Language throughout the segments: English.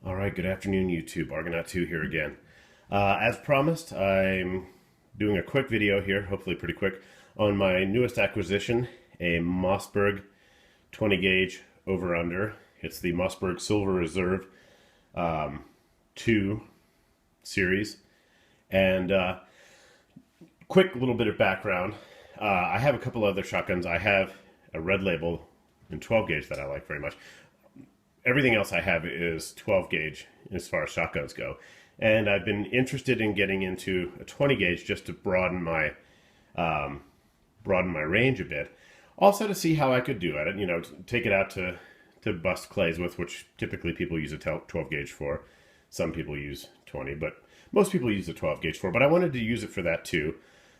All right, good afternoon, YouTube. Argonaut2 here again. As promised, I'm doing a quick video here, hopefully pretty quick, on my newest acquisition, a Mossberg 20 gauge over-under. It's the Mossberg Silver Reserve 2 series. And quick little bit of background. I have a couple other shotguns. I have a Red Label in 12 gauge that I like very much. Everything else I have is 12 gauge as far as shotguns go. And I've been interested in getting into a 20 gauge just to broaden my range a bit. Also to see how I could do it, you know, take it out to bust clays with, which typically people use a 12 gauge for. Some people use 20, but most people use a 12 gauge for. But I wanted to use it for that too.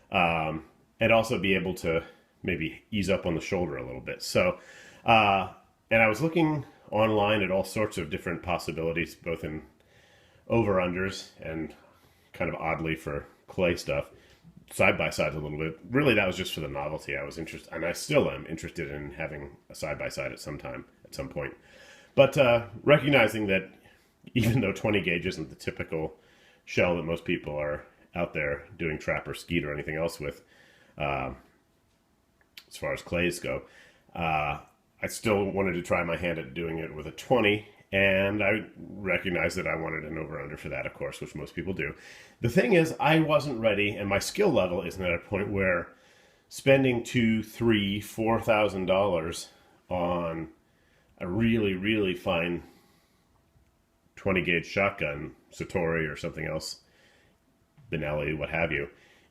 And also be able to maybe ease up on the shoulder a little bit. So, and I was looking online at all sorts of different possibilities, both in over-unders and kind of oddly for clay stuff, side-by-side a little bit. Really, that was just for the novelty. I was interested, and I still am interested in having a side-by-side at some point. But recognizing that even though 20 gauge isn't the typical shell that most people are out there doing trap or skeet or anything else with, as far as clays go, I still wanted to try my hand at doing it with a 20, and I recognized that I wanted an over-under for that, of course, which most people do. The thing is, I wasn't ready, and my skill level isn't at a point where spending $2,000, $3,000, $4,000 on a really, really fine 20-gauge shotgun, Satori or something else, Benelli, what have you,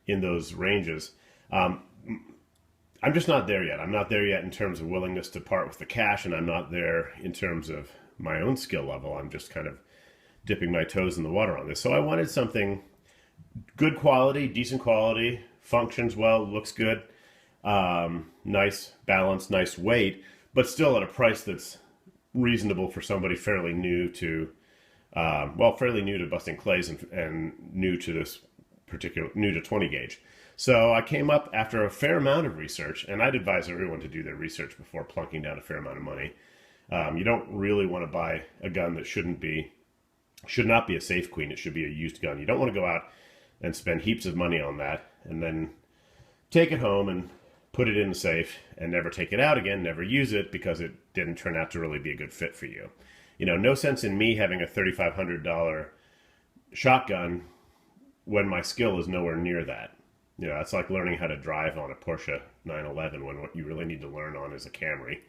in those ranges. I'm just not there yet. I'm not there yet in terms of willingness to part with the cash, and I'm not there in terms of my own skill level. I'm just kind of dipping my toes in the water on this. So I wanted something good quality, decent quality, functions well, looks good, nice balance, nice weight, but still at a price that's reasonable for somebody fairly new to, fairly new to busting clays and new to 20 gauge. So I came up after a fair amount of research, and I'd advise everyone to do their research before plunking down a fair amount of money. You don't really want to buy a gun that should not be a safe queen. It should be a used gun. You don't want to go out and spend heaps of money on that and then take it home and put it in the safe and never take it out again, never use it because it didn't turn out to really be a good fit for you. You know, no sense in me having a $3,500 shotgun when my skill is nowhere near that. You know, it's like learning how to drive on a Porsche 911 when what you really need to learn on is a Camry.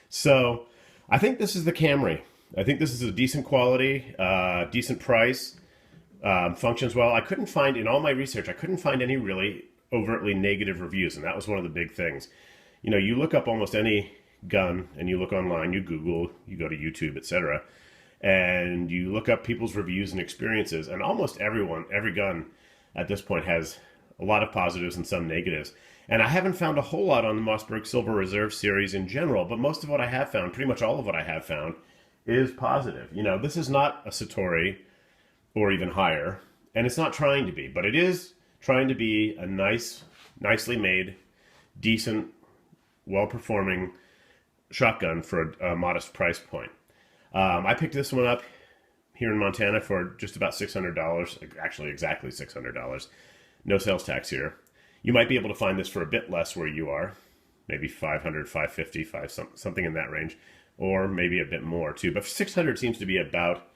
So I think this is the Camry. I think this is a decent quality, decent price, functions well. I couldn't find, in all my research, I couldn't find any really overtly negative reviews, and that was one of the big things. You know, you look up almost any gun, and you look online, you Google, you go to YouTube, etc., and you look up people's reviews and experiences, and almost every gun at this point has a lot of positives and some negatives. And I haven't found a whole lot on the Mossberg Silver Reserve series in general, but most of what I have found, pretty much all of what I have found, is positive. You know, this is not a Satori or even higher, and it's not trying to be, but it is trying to be a nicely made, decent, well-performing shotgun for a modest price point. I picked this one up here in Montana for just about $600, actually exactly $600. No sales tax here. You might be able to find this for a bit less where you are, maybe $500, $550, something in that range, or maybe a bit more too. But $600 seems to be about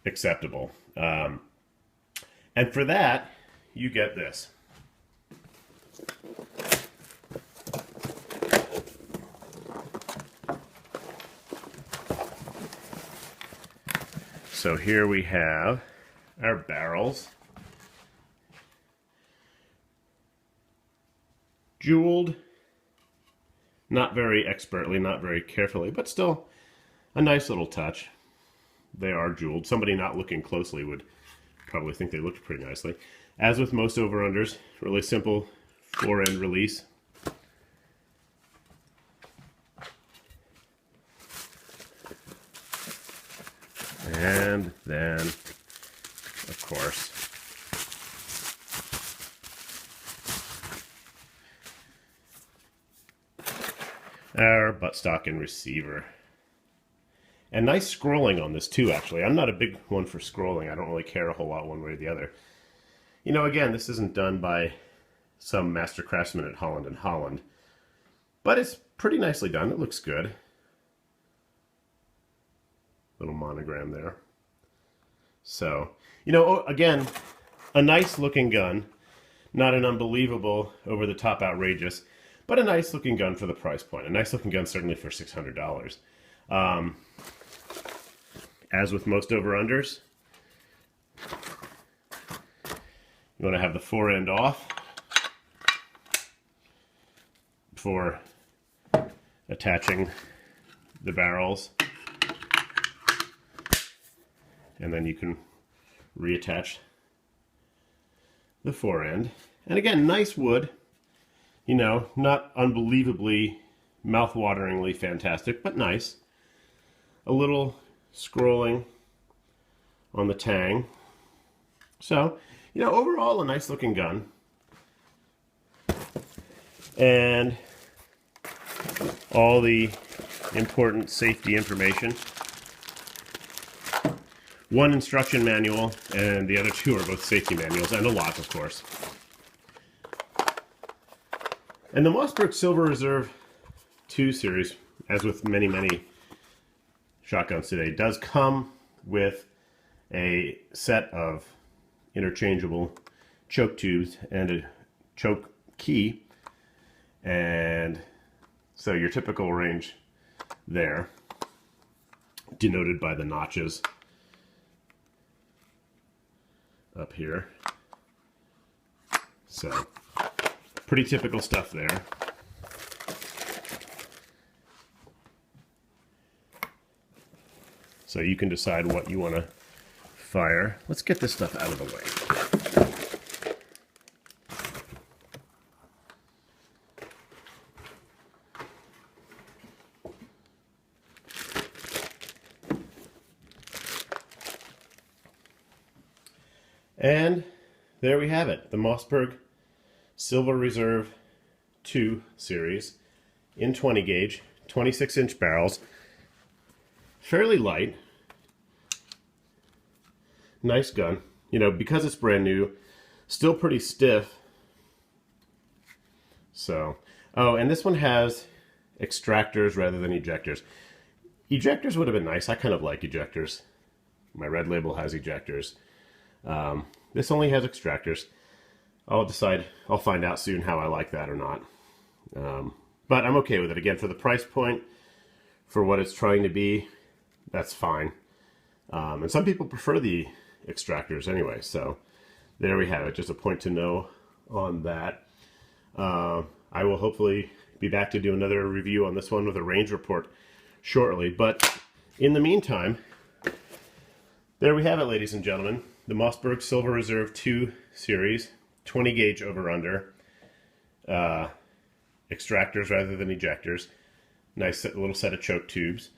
acceptable. And for that, you get this. So here we have our barrels. Jeweled, not very expertly, not very carefully, but still a nice little touch. They are jeweled. Somebody not looking closely would probably think they looked pretty nicely. As with most over-unders, really simple four-end release. And then, of course, our buttstock and receiver. And nice scrolling on this too, actually. I'm not a big one for scrolling. I don't really care a whole lot one way or the other. You know, again, this isn't done by some master craftsman at Holland & Holland, but it's pretty nicely done. It looks good. Little monogram there. So, you know, again, a nice looking gun. Not an unbelievable, over-the-top outrageous, but a nice looking gun for the price point. A nice looking gun certainly for $600. As with most over-unders, you want to have the forend off before attaching the barrels, and then you can reattach the forend. And again, nice wood, you know, not unbelievably mouth-wateringly fantastic, but nice. A little scrolling on the tang. So, you know, overall a nice looking gun. And all the important safety information. One instruction manual, and the other two are both safety manuals, and a lock, of course. And the Mossberg Silver Reserve 2 series, as with many, many shotguns today, does come with a set of interchangeable choke tubes and a choke key, and so your typical range there, denoted by the notches up here. So pretty typical stuff there. So you can decide what you want to fire. Let's get this stuff out of the way. And there we have it, the Mossberg Silver Reserve 2 series in 20 gauge, 26-inch barrels, fairly light, nice gun. You know, because it's brand new, still pretty stiff. So, oh, and this one has extractors rather than ejectors. Ejectors would have been nice. I kind of like ejectors. My Red Label has ejectors. This only has extractors. I'll find out soon how I like that or not. But I'm okay with it. Again, for the price point, for what it's trying to be, that's fine. And some people prefer the extractors anyway, so there we have it. Just a point to know on that. I will hopefully be back to do another review on this one with a range report shortly. But in the meantime, there we have it, ladies and gentlemen. The Mossberg Silver Reserve 2 series, 20 gauge over-under, extractors rather than ejectors, nice little set of choke tubes,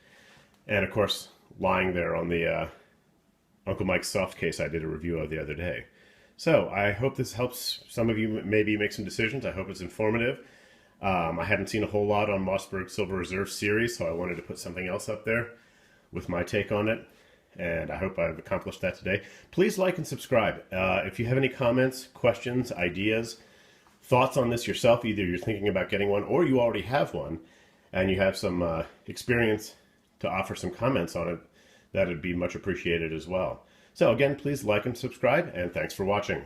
and of course lying there on the Uncle Mike's soft case I did a review of the other day. So I hope this helps some of you maybe make some decisions. I hope it's informative. I hadn't seen a whole lot on Mossberg Silver Reserve series, so I wanted to put something else up there with my take on it. And I hope I've accomplished that today. Please like and subscribe. If you have any comments, questions, ideas, thoughts on this yourself, either you're thinking about getting one or you already have one, and you have some experience to offer some comments on it, that would be much appreciated as well. So again, please like and subscribe, and thanks for watching.